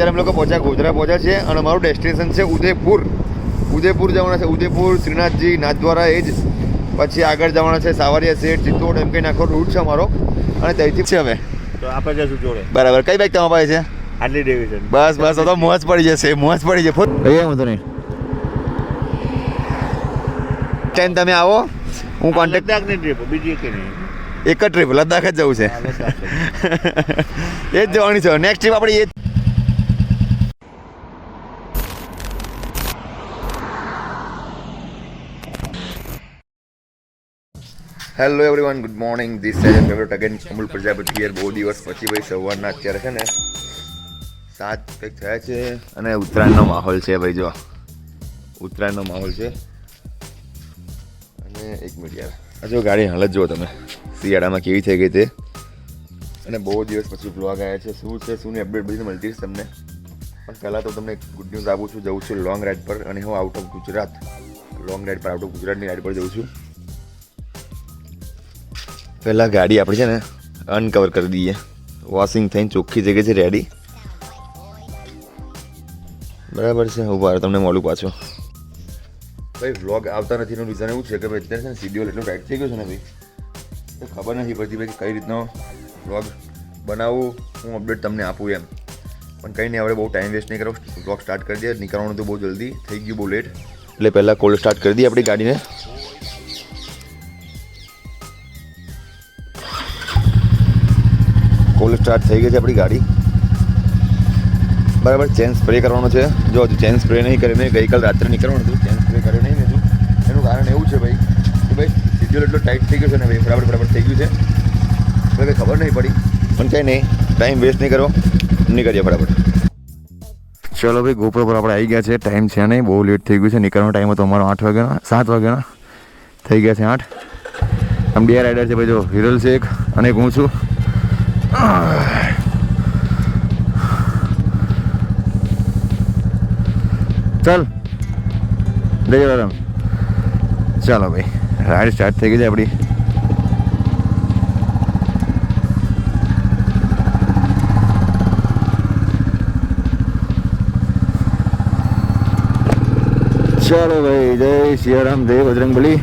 અત્યારે અમે લોકો ગોધરા પહોંચ્યા છે અને અમારું ડેસ્ટિનેશન છે ઉદયપુર જવાના છે. ઉદયપુર, શ્રીનાથજી, નાથદ્વારા એ જ. પછી આગળ જવાના છે સાવરિયા સેઠ, ચિત્તોડ, એમ કંઈ આખો રૂટ છે અમારો. અને ત્યાંથી છે હવે તો આપણે જશું જોડે. બરાબર. કઈ બાઈક તમારી પાસે છે? Harley Davidson. બસ તો મોજ પડી જશે, મોજ પડી જશે. એ વાંધો નહીં. ટાઈમ તમે આવો, હું કોન્ટેક્ટ. લદ્દાખની ટ્રીપ બીજી કે નહીં, એક જ ટ્રીપ લદ્દાખ જ જવું છે. એ જ જવાની છે નેક્સ્ટ ટ્રીપ આપણી. એ hello everyone, good morning. This is your favourite again Amul Prajapati here. બહુ દિવસ પછી ભાઈ સવારના અત્યારે છે ને 7 કંઈક થયા છે અને ઉત્તરાયણનો માહોલ છે ભાઈ. જો ઉત્તરાયણનો માહોલ છે. અને એક મિનિટ યાર, આ જો ગાડી હાલત જુઓ તમે શિયાળામાં કેવી થઈ ગઈ તે. અને બહુ દિવસ પછી બ્લોગ આવ્યા છે. શું છે શુંની અપડેટ બધી મળતી છે તમને. પણ પહેલાં તો તમને ગુડ ન્યૂઝ આપું છું. જઉં છું લોંગ રાઇડ પર અને હું out of Gujarat. Long ride પર આઉટ ઓફ ગુજરાતની રાઇડ પર જઉં છું. પહેલાં ગાડી આપણી છે ને અનકવર કરી દઈએ. વોશિંગ થઈને ચોખ્ખી જગ્યાએ છે રેડી. બરાબર છે. ઉભા તમને મોડું પાછું ભાઈ. વ્લોગ આવતા નથી એનું રીઝન એવું છે કે ભાઈ અત્યારે છે ને શિડ્યુલ એટલું ટાઈટ થઈ ગયું છે ને ભાઈ, તો ખબર નથી પડતી ભાઈ કઈ રીતનો વ્લોગ બનાવવું, હું અપડેટ તમને આપું એમ. પણ કંઈ નહીં, હવે બહુ ટાઈમ વેસ્ટ નહીં કરો. વ્લોગ સ્ટાર્ટ કરી દે. નીકળવાનું તો બહુ જલ્દી થઈ ગયું, બહુ લેટ. એટલે પહેલાં કોલ્ડ સ્ટાર્ટ કરી દઈએ આપણી ગાડીને. કોલ્ડ સ્ટાર્ટ થઈ ગઈ છે આપણી ગાડી. બરાબર. ચેન સ્પ્રે કરવાનો છે. જો હજુ ચેન સ્પ્રે નહીં કરીને ગઈકાલ રાત્રે નીકળવાનું હતું, ચેન સ્પ્રે કર્યો નહીં હજુ. એનું કારણ એવું છે ભાઈ કે ભાઈ શિડ્યુલ એટલો ટાઈટ થઈ ગયો છે ને ભાઈ, બરાબર થઈ ગયું છે. એટલે કંઈ ખબર નહીં પડી. પણ કંઈ નહીં, ટાઈમ વેસ્ટ નહીં કરો, નીકળીએ ફટાફટ. ચલો ભાઈ, ગોપરો પર આપણે આવી ગયા છે. ટાઈમ છે નહીં, બહુ લેટ થઈ ગયું છે. નીકળવાનો ટાઈમ હતો અમારો 8 વાગ્યાનો, 7 વાગ્યાનો થઈ ગયા છે 8. આમ 2 રાઇડર છે ભાઈ. જો હિરલ છે એક અને એક હું છું. ચાલ જય રામ. ચાલો ભાઈ, રાઈડ સ્ટાર્ટ થઈ ગઈ છે આપણી. ચાલો ભાઈ, જય સિયારામ, જય બજરંગબલી.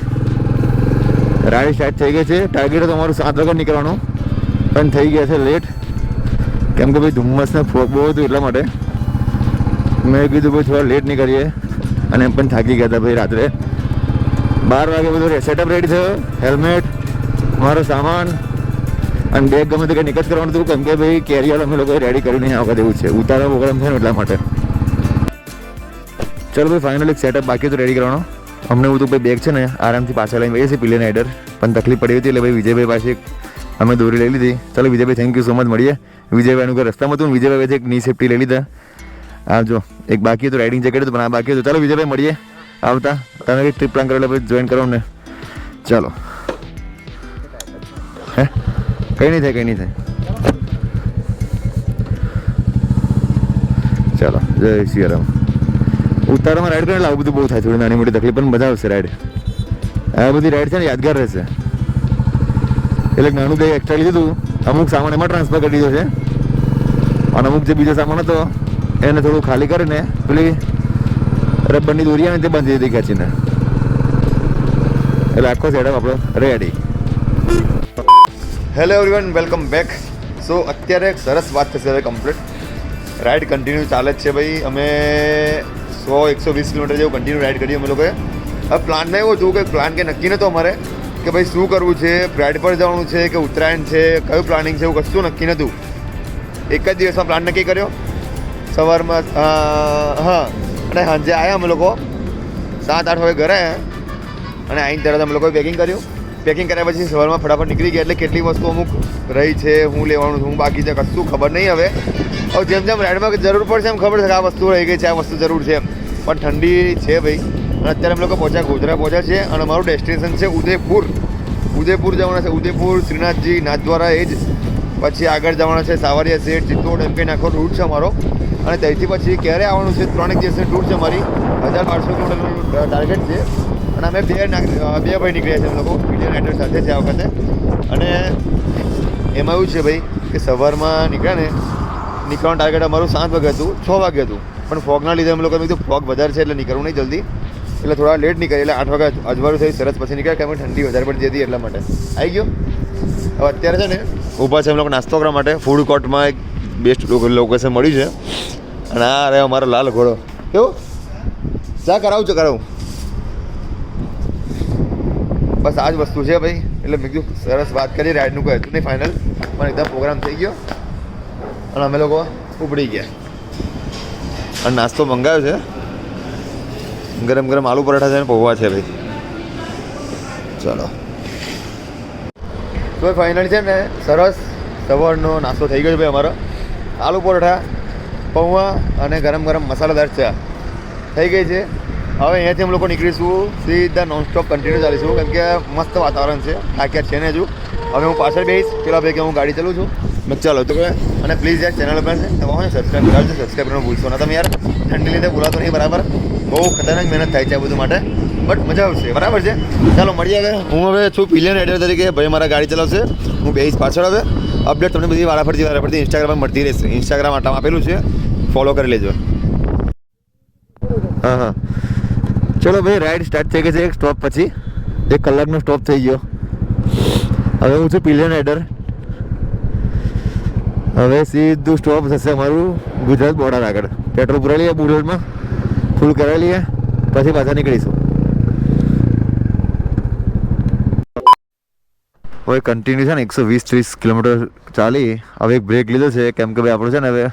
રાઈડ સ્ટાર્ટ થઈ ગઈ છે. ટાર્ગેટ તો અમારું 7 વાગે નીકળવાનું, પણ થઈ ગયા છે લેટ. કેમ કે ભાઈ ધુમ્મસને ફોગ બહુ હતું એટલા માટે મેં કીધું ભાઈ થોડા લેટ નહીં કરીએ. અને એમ પણ થાકી ગયા હતા ભાઈ. રાત્રે 12 વાગે બધું સેટઅપ રેડી થયો. હેલ્મેટ, મારો સામાન અને બેગ ગમે તો કંઈ નીકળ કરવાનું હતું. કેમ કે ભાઈ કેરિયર અમે લોકો રેડી કરીને આ વખત એવું છે, ઉતારવા પ્રોગ્રામ છે ને એટલા માટે. ચલો ભાઈ, ફાઇનલ એક સેટઅપ બાકી હતું રેડી કરવાનો. અમને એવું હતું ભાઈ બેગ છે ને આરામથી પાછા લઈને જઈએ છીએ પિલિયન રાઇડર. પણ તકલીફ પડી હતી એટલે ભાઈ વિજયભાઈ પાસે અમે દોરી લઈ લીધી. ચાલો Vijaybhai, thank you so much. મળીએ. વિજયભાઈનું ઘર રસ્તામાં હતું. વિજયભાઈ એક ની સેફ્ટી લઈ લીધા. આ જો એક બાકી હતું રાઇડિંગ જેકેટ હતું, પણ આ બાકી હતું. ચાલો વિજયભાઈ મળીએ આવતા. તમે કંઈક ટ્રીપ પ્લાન કરો એટલે જોઈન કરો ને. ચાલો. હે કંઈ નહીં થાય. ચાલો, જય સિયારામ. ઉતારામાં રાઈડ કરીને આવું બધું બહુ થાય. થોડી નાની મોટી તકલીફ પણ મજા આવશે. રાઈડ આ બધી રાઈડ છે ને યાદગાર રહેશે. એટલે નાનું કંઈ એક્સ્ટ્રા લીધું હતું. અમુક સામાન એમાં ટ્રાન્સફર કરી દીધો છે અને અમુક જે બીજો સામાન હતો એને થોડું ખાલી કરીને પેલી રબરની દોરી આવે ને તે બાંધી દીધી ખેંચીને. એટલે આખો સેટઅપ આપણો ready. Hello everyone, welcome back. So અત્યારે એક સરસ વાત થશે હવે. કમ્પ્લીટ રાઇડ કન્ટિન્યુ ચાલે જ છે ભાઈ. અમે 100-120 કિલોમીટર જેવું કન્ટિન્યુ રાઇડ કરીએ અમે લોકોએ. હવે પ્લાનમાં એવું હતું કે પ્લાન કે નક્કી નહોતો અમારે કે ભાઈ શું કરવું છે, રાઇડ પર જવાનું છે કે ઉત્તરાયણ છે, કયું પ્લાનિંગ છે, એવું કશું નક્કી નહોતું. એક જ દિવસમાં પ્લાન નક્કી કર્યો સવારમાં. હા, અને સાંજે આવ્યા અમે લોકો 7-8 વાગે ઘરે આવ્યા અને આવીને તરત અમે લોકોએ પેકિંગ કર્યું. પેકિંગ કર્યા પછી સવારમાં ફટાફટ નીકળી ગયા. એટલે કેટલી વસ્તુ અમુક રહી છે, હું લેવાનું છું, હું બાકી છે, કશું ખબર નહીં. હવે જેમ જેમ રાઇડમાં જરૂર પડશે એમ ખબર છે કે આ વસ્તુ રહી ગઈ છે, આ વસ્તુ જરૂર છે એમ. પણ ઠંડી છે ભાઈ. અને અત્યારે અમે લોકો ગોધરા પહોંચ્યા છે અને અમારું ડેસ્ટિનેશન છે ઉદયપુર જવાના છે. ઉદયપુર, શ્રીનાથજી, નાથદ્વારા એ જ. પછી આગળ જવાના છે સાવરિયા સેઠ, ચિત્તોડ, એમ કંઈ આખો રૂટ છે અમારો. અને ત્યાંથી પછી ક્યારે આવવાનું છે 3 દિવસની ટૂર છે અમારી. 1500 કિલોમીટરનું ટાર્ગેટ છે. અને અમે બે ભાઈ નીકળ્યા છે અમે લોકો પિલિયન રાઇડર સાથે છે આ વખતે. અને એમાં એવું છે ભાઈ કે સવારમાં નીકળ્યા ને નીકળવાનું ટાર્ગેટ અમારું 7 વાગે હતું, 6 વાગે હતું, પણ ફોગના લીધે અમે લોકો કીધું ફોગ વધારે છે એટલે નીકળવું નહીં જલ્દી, એટલે થોડા લેટ નીકળે, એટલે 8 વાગે અજવાળું થઈ સરસ પછી નીકળ્યા, કેમ કે ઠંડી વધારે પડતી હતી એટલા માટે આવી ગયો. હવે અત્યારે છે ને ઊભા છે અમે લોકો નાસ્તો કરવા માટે. ફૂડ કોર્ટમાં એક બેસ્ટ લોકેશન મળ્યું છે, અને આ રહે અમારો લાલ ઘોડો. કેવું ચા કરાવું? બસ આ જ વસ્તુ છે ભાઈ. એટલે મેં કીધું સરસ વાત કરી, રાઈડનું કોઈ હતું નહીં ફાઇનલ, પણ એકદમ પ્રોગ્રામ થઈ ગયો અને અમે લોકો ઉપડી ગયા. અને નાસ્તો મંગાવ્યો છે, ગરમ ગરમ આલુ પરાઠા છે ને પૌવા છે ભાઈ. ચલો તો ફાઇનલ છે ને સરસ સવારનો નાસ્તો થઈ ગયો છે ભાઈ અમારો. આલુ પરોઠા, પૌવા અને ગરમ ગરમ મસાલાદાર ચા થઈ ગઈ છે. હવે અહીંયાથી અમે લોકો નીકળીશું, સીધા નોનસ્ટોપ કન્ટિન્યુ ચાલીશું, કેમ કે મસ્ત વાતાવરણ છે, થાક્યા છે ને હજુ. હવે હું પાછળ બેસીશ, પેલા ભાઈ કે હું ગાડી ચલું છું. મેં ચાલો તો કે, અને પ્લીઝ યાર ચેનલ પર છે તમે સબસ્ક્રાઈબ કરાવજો, સબસ્ક્રાઈબ કરવાનું ભૂલશો ના તમે યાર. ઠંડી લીધે બોલાતો નહીં બરાબર, બહુ ખતરનાક મહેનત થાય છે આ બધું માટે, બટ મજા આવશે બરાબર છે. ચાલો મળીએ. હવે હું હવે છું પિલિયન રાઇડર તરીકે, ભાઈ મારા ગાડી ચલાવશે, હું બેસીશ પાછળ. હવે અપડેટ તમને બધી વારાફરતી ઇન્સ્ટાગ્રામમાં મળતી રહેશે. ઇન્સ્ટાગ્રામ આટામાં આપેલું છે, ફોલો કરી લેજો. હા ચલો ભાઈ, રાઈડ સ્ટાર્ટ થઈ ગઈ છે. એક સ્ટોપ પછી 1 કલાકનો સ્ટોપ થઈ ગયો. હવે હું છું પિલિયન રાઇડર. હવે સીધું સ્ટોપ થશે અમારું ગુજરાત બોર્ડર આગળ. પેટ્રોલ પુરાવી લઈએ, બુલેટમાં ફૂલ કરાવી લઈએ, પછી પાછા નીકળીશું. હવે કન્ટિન્યુ છે ને 120-130 કિલોમીટર ચાલી. હવે એક બ્રેક લીધો છે, કેમ કે ભાઈ આપણું છે ને હવે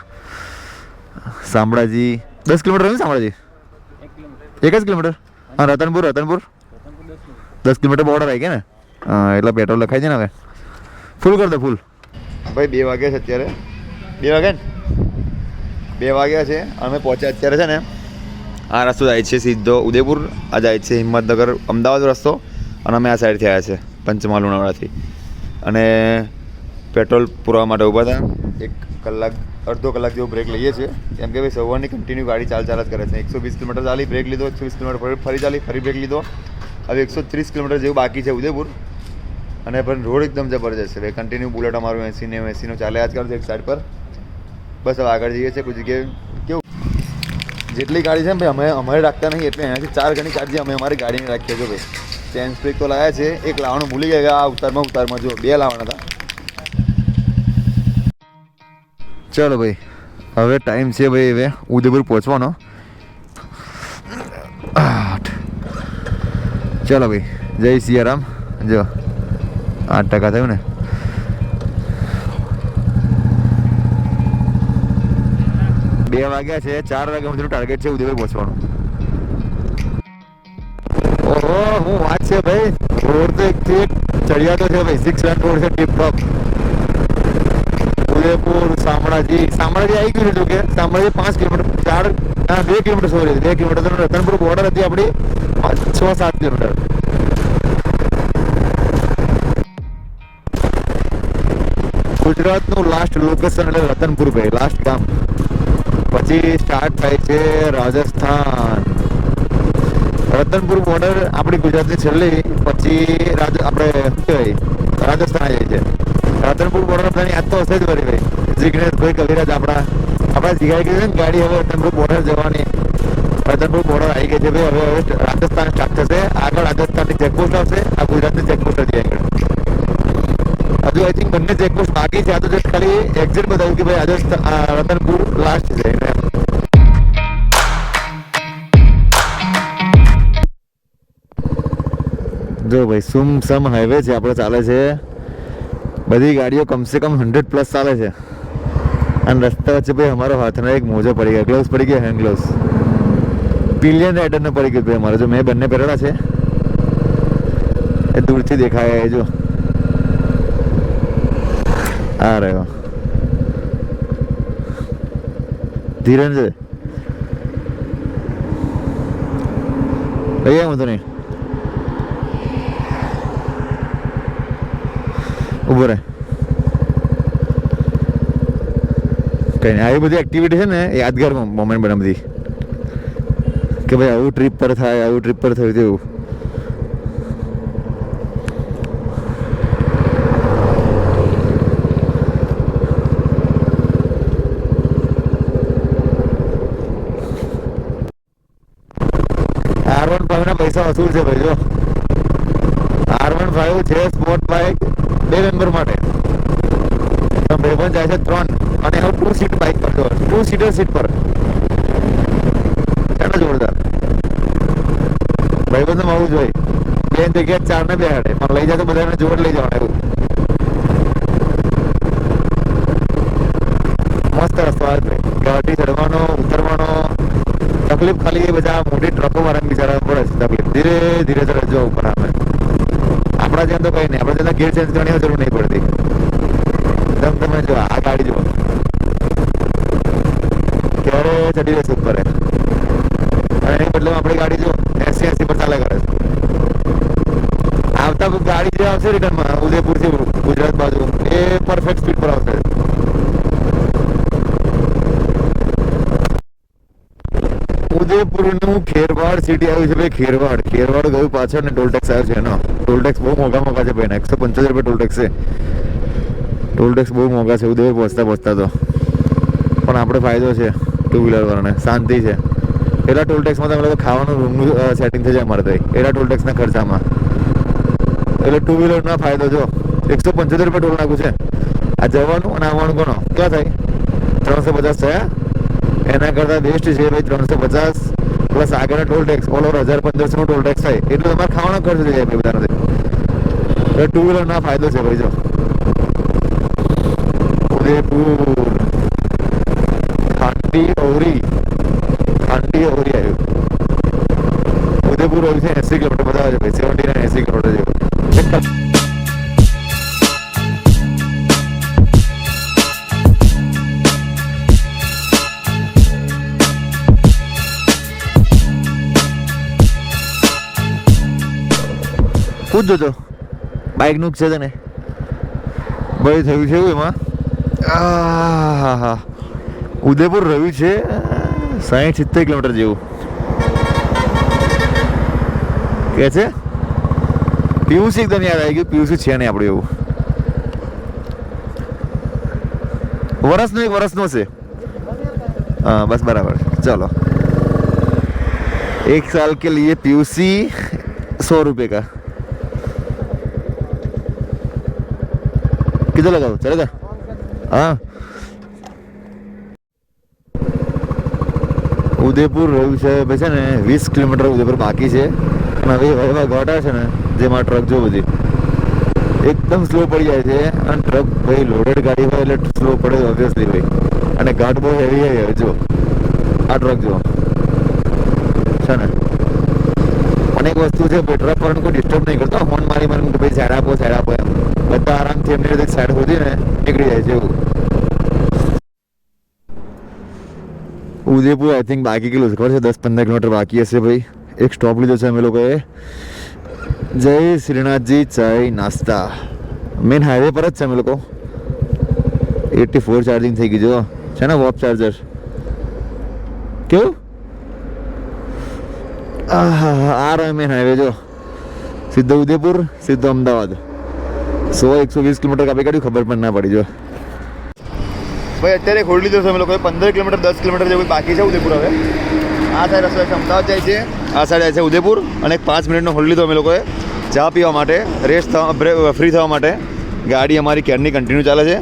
શામળાજી 10 કિલોમીટર ને શામળાજી 1 જ કિલોમીટર. હા રતનપુર 10 કિલોમીટર બોર્ડર આવી ગયા ને. હા એટલે પેટ્રોલ લખાય છે ને. હવે ફૂલ કરી દો ફૂલ. ભાઈ 2 વાગ્યા છે અત્યારે. 2 વાગ્યા ને 2 વાગ્યા છે. અમે પહોંચ્યા અત્યારે છે ને, આ રસ્તો જાય છે સીધો ઉદયપુર, આ જાય છે હિંમતનગર અમદાવાદ રસ્તો, અને અમે આ સાઈડથી આવ્યા છે પંચમહાલ લુણાવાડાથી. અને પેટ્રોલ પૂરવા માટે ઊભા હતા. 1 કલાક અડધો કલાક જેવો બ્રેક લઈએ છીએ, કેમ કે ભાઈ સવારની કન્ટિન્યુ ગાડી ચાલ જ કરે છે. 120 કિલોમીટર ચાલી, બ્રેક લીધો, 120 કિલોમીટર ફરી ચાલી, ફરી બ્રેક લીધો. હવે 130 કિલોમીટર જેવું બાકી છે ઉદયપુર. અને પણ રોડ એકદમ જબરજસ્ત છે ભાઈ, કન્ટિન્યુ બુલેટ અમારું 80-80 ચાલ્યા જ કરે છે એક સાઈડ પર. બસ હવે આગળ જઈએ છીએ. કોઈ જગ્યાએ કેવું જેટલી ગાડી છે ને ભાઈ, અમે અમારે રાખતા નહીં, એટલે એનાથી 4 ગણી ચાર્જી અમે અમારી ગાડીને રાખીએ છીએ ભાઈ. ચેન સ્પ્રેક તો લાવ્યા છે, એક લાવવાનું ભૂલી ગયા. આ ઉતારમાં જો 2 લાવવાના હતા. ચાલો ભાઈ, હવે ટાઈમ છે ભાઈ હવે ઉદયપુર પહોંચવાનો. ચાલો ભાઈ, જય સિયારામ. જો 8% થયું ને. બે વાગ્યા છે, 4 વાગ્યા સુધીનું ટાર્ગેટ છે ઉદયપુર પહોંચવાનું. ઓહો હું વાત છે ભાઈ, રોડ તો એકથી એક ચડિયાતો છે ભાઈ. 6 લાખ રોડ છે ટીપ ટોપ. ઉદયપુર શામળાજી આવી ગયું છે. કે Shamlaji 5 kilometre 2 kilometre sorry 2 kilometre. Ratanpur border હતી આપણી 6-7 કિલોમીટર. ગુજરાતનું લાસ્ટ લોકેશન એટલે રતનપુર ભાઈ, લાસ્ટ ગામ. પછી સ્ટાર્ટ થાય છે રાજસ્થાન. રતનપુર બોર્ડર આપણી ગુજરાતની છેલ્લી, પછી આપણે રાજસ્થાન જાય છે. રતનપુર બોર્ડર બધાની યાદ તો હશે જ વળી ભાઈ. જિગ્નેશભાઈ કવિરાજ આપણા જીગાઈ ગઈ છે ને ગાડી. હવે રતનપુર બોર્ડર જવાની. રતનપુર બોર્ડર આવી ગઈ છે ભાઈ. હવે રાજસ્થાન સ્ટાર્ટ થશે. આગળ રાજસ્થાનની ચેકપોસ્ટ આવશે, આ ગુજરાતની ચેકપોસ્ટ હતી આગળ. હજુ આઈ થિંક બંને ચેકપોસ્ટ બાકી છે. આ તો જસ્ટ ખાલી એક્ઝિટ બતાવ્યું કે ભાઈ રાજસ્થાન રતનપુર લાસ્ટ છે. જો ભાઈ સુમસમ હાઈવે છે આપણે, ચાલે છે બધી ગાડીઓ કમસે કમ 100+ ચાલે છે. અને રસ્તા વચ્ચે ભાઈ અમારો હાથનો એક મોજો પડી ગયો, ગ્લોવ્સ પડી ગયા, હેન્ડ ગ્લોવ્સ. પિલિયન રાઇડરને પડી ગયું ભાઈ અમારે. જો મેં બંને પહેરેલા છે, એ દૂરથી દેખાય. એ જો આ રહ્યો ધીરન છે ભાઈ. હું તો નહીં ઉભો રહે. કઈ નહીં, આવી બધી એક્ટિવિટી છે ને યાદગાર મોમેન્ટ બને બધી, કે ભાઈ આવું ટ્રીપ પર થાય, આવું ટ્રીપ પર થયું તેવું. R15 ના પૈસા વસૂલ છે ભાઈ. જો R15 છે સ્પોર્ટ બાઇક 2 મેમ્બર માટે. ભાઈબંધ જાય છે 3 અને હવે 2 સીટ બાઇક પર. જો 2 સીટર સીટ પર કેટલો જોરદાર. ભાઈબંધ આવું જોઈએ. 2 જગ્યાએ 4 ને બેહાડે પણ લઈ જાય તો બધાને જોડ લઈ જવાના એવું. મસ્ત રસ્તો આવે છે. ગાડી ચડવાનો ઉતરવાનો તકલીફ ખાલી બધા મોટી ટ્રકો વાળા બિચારા પડે છે તકલીફ. ધીરે ધીરે ચડે જો ઉપર આવે. આપણા જેમ તો કઈ નહીં. આપણે જેમ ગેર ચેન્જ કરવાની જરૂર નહીં પડતી. તમે જો આ ગાડી જો ક્યારે ચડી રહેશે ઉપર અને એની બદલે આપણી ગાડી જો 80 પર ચાલે કરે છે. આવતા ગાડી જે આવશે રિટર્નમાં ઉદયપુર થી ગુજરાત બાજુ એ પરફેક્ટ સ્પીડ પર આવશે. ઉદયપુર નું ખેરવાડ સિટી આવ્યું છે ભાઈ. ખેરવાડ ગયું પાછળ ને ટોલ ટેક્સ આવ્યો છે એનો. ટોલ ટેક્સ બહુ મોંઘા છે ભાઈ. 175 રૂપિયા ટોલ ટેક્સ છે. ટોલ ટેક્સ બહુ મોંઘા છે ઉદયપુર પહોંચતા તો. પણ આપણે ફાયદો છે ટુ વ્હીલર વાળાને, શાંતિ છે. એટલા ટોલ ટેક્સમાં તમે લોકો ખાવાનું રૂમનું સેટિંગ થઈ જાય અમારે તો એટલા ટોલ ટેક્સના ખર્ચામાં. એટલે ટુ વ્હીલરના ફાયદો જો 175 રૂપિયા ટોલ નાખું છે. આ જવાનું અને આવવાનું કોનો ક્યાં થાય 350 થયા. એના કરતાં બેસ્ટ છે ભાઈ 350 પ્લસ આગળના ટોલ ટેક્સ ઓલ ઓવર 1000-1500 નો ટોલ ટેક્સ થાય એટલે તમારે ખાવાનો ખર્ચ થઈ જાય બધાનો. એટલે ટુ વ્હીલરના ફાયદો છે ભાઈ. જો ઉદયપુર ખાંડી ઓરી આવ્યું. ઉદયપુર આવ્યું છે 80 કિલોમીટર બધા છે ભાઈ. 79-80 કિલોમીટર જેવું. પૂછજો તો બાઇક નું છે તને ભાઈ થયું છે એવું એમાં. હા ઉદયપુર રહ્યું છે 60-70 કિલોમીટર જેવું કે છે. પીયુસી એકદમ યાદ આવી ગયું. પીયુસી છે નહીં આપણું એવું. વર્ષનો છે. हाँ बस बराबर. चलो 1 साल के लिए पीयूसी 100 रुपये का. किधर लगाओ चलेगा? हाँ ઉદયપુર રહ્યું છે ભાઈ. છે ને 20 કિલોમીટર ઉદયપુર બાકી છે. અને હવે એવા ઘાટા છે ને જેમાં ટ્રક જો બધી એકદમ સ્લો પડી જાય છે. અને ટ્રક ભાઈ લોડેડ ગાડી હોય એટલે સ્લો પડે ઓબ્વિયસલી ભાઈ. અને ઘાટ બહુ હેવી હોય. જો આ ટ્રક જો છે ને. અને એક વસ્તુ છે ભાઈ ટ્રક વાળાને કોઈ ડિસ્ટર્બ નહીં કરતો. ફોન મારી કે ભાઈ સાઈડ આપો એમ. બધા આરામથી એમની રીતે સાઈડ હોતી ને નીકળી જાય છે એવું. ઉદયપુર આઈ થિંક બાકી કેટલું છે ખબર છે? 10-15 કિલોમીટર બાકી હશે ભાઈ. એક સ્ટોપ લીધો છે અમે લોકોએ. જય શ્રીનાથજી ચાય નાસ્તા. મેન હાઈવે પર જ છે અમે લોકો. 84 ચાર્જિંગ થઈ ગઈ જો છે ને વોપ ચાર્જર. કેવું આ રહ્યો મેન હાઈવે જો. સીધો ઉદયપુર સીધો અમદાવાદ. 100-120 કિલોમીટર કાપી કાઢ્યું ખબર પણ ના પડી. જો ભાઈ અત્યારે ખોલી લીધો છે અમે લોકોએ. 15 કિલોમીટર 10 કિલોમીટર જેવું બાકી છે ઉદયપુર. હવે આ સાઈડ રસ્તો અમદાવાદ જાય છે, આ સાઈડ જાય છે ઉદયપુર. અને 5 મિનિટનો ખોલી લીધો અમે લોકોએ ચા પીવા માટે, રેસ્ટ ફ્રી થવા માટે. ગાડી અમારી ક્યારની કન્ટિન્યુ ચાલે છે.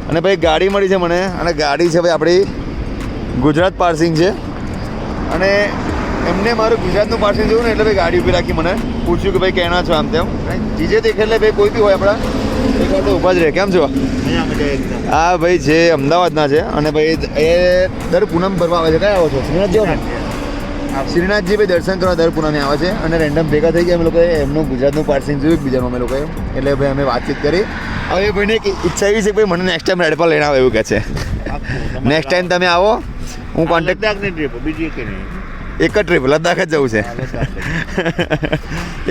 અને ભાઈ ગાડી મળી છે મને. અને ગાડી છે ભાઈ આપણી ગુજરાત પાર્સિંગ છે. અને એમને મારું ગુજરાતનું પાર્સિંગ જોયું ને એટલે ભાઈ ગાડી ઊભી રાખી. મને પૂછ્યું કે ભાઈ કેના છો આમ તેમ. જીજે દેખે એટલે ભાઈ કોઈ બી હોય આપણા એક વાર તો ઊભા જ રહે. કેમ છો? આ ભાઈ છે અમદાવાદના છે. અને ભાઈ એ દર પૂનમ ભરવા આવે છે. ક્યાં આવો છો? શ્રીનાથજી ભાઈ દર્શન કરવા દર પૂનમે આવે છે. અને રેન્ડમ ભેગા થઈ ગયા અમે લોકોએ. એમનું ગુજરાતનું પાર્સિંગ જોયું બીજાનું અમે લોકોએ. એટલે ભાઈ અમે વાતચીત કરી. હવે એ ભાઈને એક ઈચ્છા એવી છે કે ભાઈ મને નેક્સ્ટ ટાઈમ રાઈડ પર લઈને આવે એવું કહે છે. નેક્સ્ટ ટાઈમ તમે આવો હું કોન્ટેક્ટ. બીજી કે નહીં એક જ ટ્રીપ લદ્દાખ જ જવું છે.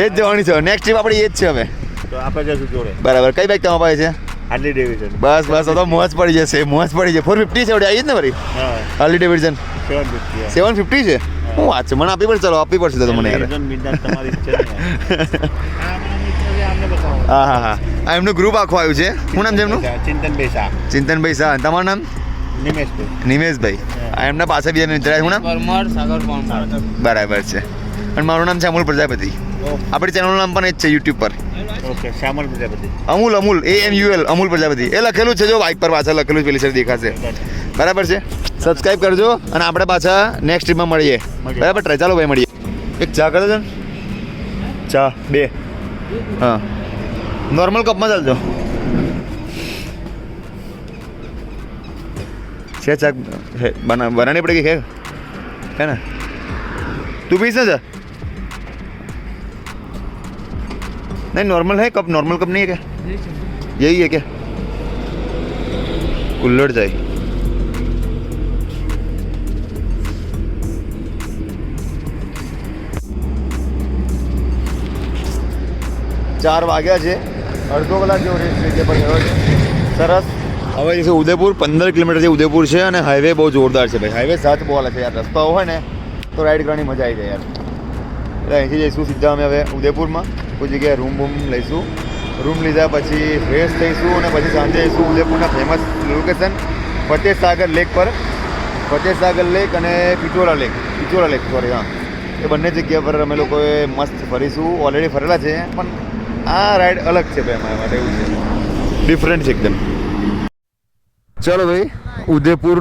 એ જ જવાની છે. નેક્સ્ટ ટ્રીપ આપણી એ જ છે હવે. તો આપણે જશું જોડે. બરાબર. કઈ બાઈક તમારા પાસે છે? Harley Davidson. બસ તો મોજ પડી જશે. 450 છે વળી આવી જ ને વળી હાર્લી ડેવિડસન 750 છે. શું વાત છે? મને આપવી પડશે. ચાલો આપવી પડશે તો મને યાર. હા આ એમનું ગ્રુપ આખું આવ્યું છે. શું નામ છે એમનું? ચિંતનભાઈ શાહ. તમારું નામ? નિમેશભાઈ. આ એમના પાસે બીજા મિત્ર. શું નામ? બરાબર છે. અને મારું નામ છે અમૂલ પ્રજાપતિ. આપણી ચેનલનું નામ પણ એ જ છે યુટ્યુબ પર, ઓકે શ્યામલ પ્રજાપતિ. અમૂલ AMUL અમૂલ પ્રજાપતિ એ લખેલું છે, જો બાઇક પર પાછળ લખેલું છે, પેલી સાઈડ દેખાશે. બરાબર છે, સબસ્ક્રાઇબ કરજો અને આપણે પાછા નેક્સ્ટ ટ્રીપમાં મળીએ. બરાબર ટ્રાય, ચાલો ભાઈ મળીએ. એક ચા કરજો ને, ચા 2. હા નોર્મલ કપમાં ચાલજો. છે ચા બનાनी पड़ेगी है ना? तू पीस ना जा. नहीं नॉर्मल है कप, नॉर्मल कप नहीं है क्या? यही है क्या? कुल्लड़ चाय. 4 વાગ્યા છે, અડધો કલાક જેવો રેસ્ટ જગ્યા પર થયો છે. સરસ. હવે છે ઉદયપુર, 15 કિલોમીટર જે ઉદયપુર છે અને હાઈવે બહુ જોરદાર છે ભાઈ. હાઈવે સાથ બહુ હાલે છે યાર. રસ્તાઓ હોય ને તો રાઈડ કરવાની મજા આવી જાય યાર. એટલે અહીંથી જઈશું સીધા અમે હવે ઉદયપુરમાં. કોઈ જગ્યાએ રૂમ લઈશું. રૂમ લીધા પછી ફ્રેશ થઈશું અને પછી સાંજે જઈશું ઉદયપુરના ફેમસ લોકેશન ફતેહ સાગર લેક પર. ફતેહ સાગર લેક અને પિચોરા લેક સોરી, હા, એ બંને જગ્યા પર અમે લોકોએ મસ્ત ફરીશું. ઓલરેડી ફરેલા છે પણ આ રાઈડ અલગ છે ભાઈ અમારા માટે. એવું છે, ડિફરન્ટ છે એકદમ. ચાલો ભાઈ, ઉદયપુર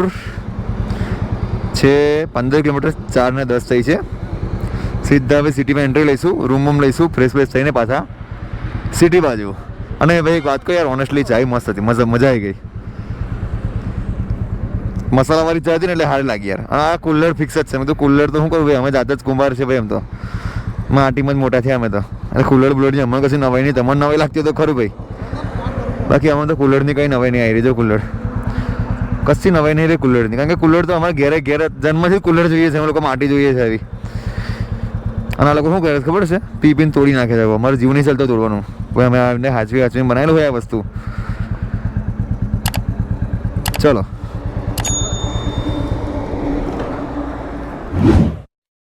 છે 15 કિલોમીટર, 4 ને 10 થઈ છે. સીધા હવે સિટીમાં એન્ટ્રી લઈશું, રૂમ લઈશું, ફ્રેશ થઈને પાછા સિટી બાજુ. અને ભાઈ એક વાત કહું યાર, ઓનેસ્ટલી ચાય મસ્ત હતી, મજા આવી ગઈ. મસાલાવાળી ચા હતી ને એટલે સારી લાગી યાર. આ કુલ્લર ફિક્સ જ છે. મેં તો કુલ્લર તો શું કરું ભાઈ, અમે જાત જ કુંભાર છે ભાઈ. એમ તો આ ટીમ જ મોટા થયા અમે તો. અને કુલ્લર બુલ્લરની અમને કશી નવાઈ નહીં. તમને નવાઈ લાગતી તો ખરું ભાઈ, બાકી અમે તો કુલ્લરની કંઈ નવાઈ નહીં આવી રહી. જો કુલ્લર કશી નવાઈ નહીં રહી કુલ્લરની, કારણ કે કુલ્લર તો અમારે ઘેરે જન્મથી કુલ્લર જોઈએ છે. અમે લોકો માટી જોઈએ છે આવી. અને આ લોકો શું કરે ખબર છે, પીને તોડી નાખે છે. અમારે જીવ નહીં ચાલતો તોડવાનું. ભાઈ અમે આવીને હાચવી બનાવેલું હોય આ વસ્તુ. ચલો.